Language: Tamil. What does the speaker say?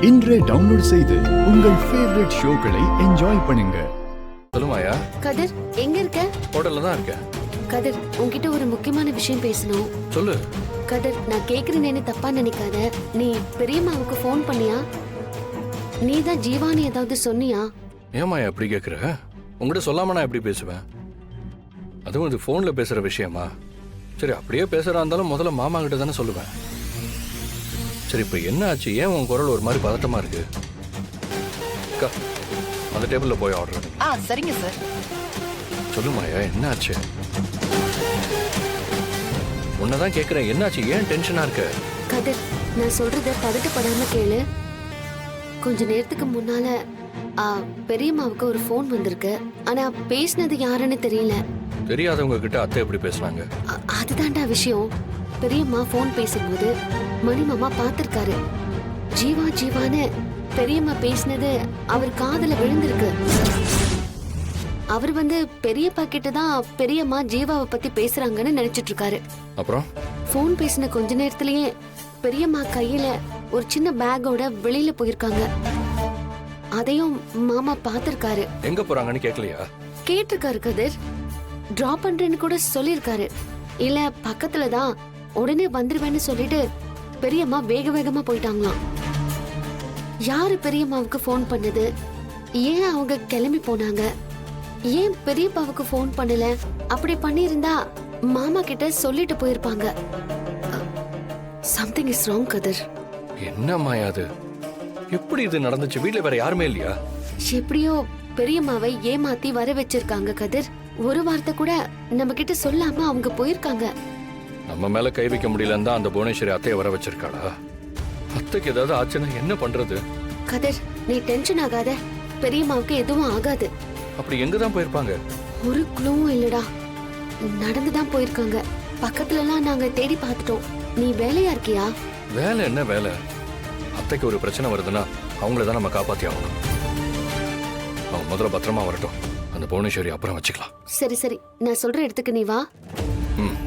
இன்றே டவுன்லோட் செய்து உங்கள் ஃபேவரட் ஷோக்களை என்ஜாய் பண்ணுங்க. சொல்லுமாயா. கதிர் எங்க இருக்க? ஹோட்டல்ல தான் இருக்கேன். கதிர் உன்கிட்ட ஒரு முக்கியமான விஷயம் பேசணும். சொல்லு. கதிர் நான் கேக்குறேன்னு தப்பா நினைக்காத. நீ பெரியம்மாவுக்கு ஃபோன் பண்ணியா? நீ தான் ஜீவானி ஏதாவது சொன்னியா? ஏமாயா எப்படி கேக்குற? உங்ககிட்ட சொல்லாம நான் எப்படி பேசுவேன்? அதுவும் இது போன்ல பேசுற விஷயமா? சரி அப்படியே பேசுறா இருந்தாலும் முதல்ல மாமா கிட்ட தானே சொல்லுவேன். சரி இப்ப என்ன ஆச்சு? ஏன் உன் குரல் ஒரு மாதிரி பதட்டமா இருக்கு? அக்கா அந்த டேபிள்ல போய் ஆர்டர். சரிங்க சார். சொல்லுமாயா என்ன ஆச்சு? உன்னதான் கேக்குறேன், என்னாச்சு? ஏன் டென்ஷனா இருக்க? கதிர் நான் சொல்றத பதட்டப்படாம கேளு. கொஞ்ச நேரத்துக்கு முன்னால பெரியம்மாவுக்கு ஒரு ஃபோன் வந்திருக்கு. ஆனா பேசினது யாருன்னு தெரியல. தெரியாதவங்க கிட்ட அத்தை எப்படி பேசுனாங்க? அதுதான்டா விஷயம். பெரியம்மா ஃபோன் பேசும்போது மணி மாமா பார்த்திருக்காரு. ஜீவா ஜீவான்னு பெரியம்மா பேசினது அவர் காதுல விழுந்திருக்கு. அவர் பெரியப்பா கிட்ட தான் பெரியம்மா ஜீவாவை பத்தி பேசுறாங்கன்னு நினைச்சிட்டு இருக்காரு. அப்புறம் ஃபோன் பேசின கொஞ்ச நேரத்திலேயே பெரியம்மா கையில ஒரு சின்ன பேக்கோட வெளியில போயிருக்காங்க. அதையும் மாமா பார்த்திருக்காரு. எங்க போறாங்கன்னு கேட்கலையா? கேட்டிருக்காரு கதிர். டிராப் பண்றேன்னு கூட சொல்லிருக்காரு. இல்ல பக்கத்துல தான், உடனே வந்துருவேன்னு சொல்லிட்டு பெரியம்மா வேக வேகமா போயிட்டாங்களாம். யாரு பெரியம்மாவுக்கு ஃபோன் பண்ணது? ஏன் அவங்க கிளம்பி போனாங்க? ஏன் பெரியப்பாவுக்கு ஃபோன் பண்ணல? அப்படி பண்ணியிருந்தா மாமா கிட்ட சொல்லிட்டு போயிருப்பாங்க. சம்திங் இஸ் ராங் கதிர். என்ன மாயா அது? எப்படி இது நடந்துச்சு? வீட்ல வேற யாருமே இல்லையா? எப்படியோ பெரியம்மாவை ஏமாத்தி வர வச்சிருக்காங்க கதிர். ஒரு வார்த்தை கூட நம்ம கிட்ட சொல்லாம அவங்க போயிருக்காங்க. நம்ம மேல கை வைக்க முடியலன்னு தான் அந்த புவனேஸ்வரி அத்தையை வர வச்சிருக்காளா? அத்தைக்கு ஏதாவது ஆச்சுன்னா என்ன பண்றது? கதிர் நீ டென்ஷன் ஆகாத. பெரியம்மாவுக்கு எதுவும் ஆகாது. அப்படி எங்க தான் போயிருப்பாங்க? ஒரு க்ளூவும் இல்லடா. நடந்துதான் போயிருக்காங்க. பக்கத்துல எல்லாம் நாங்க தேடி பார்த்துட்டோம். நீ வேலையா இருக்கியா? வேலை என்ன வேலை? அத்தைக்கு ஒரு பிரச்சனை வருதுன்னா அவங்கள தான் நம்ம காப்பாத்தி ஆகணும். அவங்க முதல்ல பத்திரமா வரட்டும். அந்த புவனேஸ்வரி அப்புறம் வச்சுக்கலாம். சரி சரி, நான் சொல்ற இடத்துக்கு நீ வா. ம்.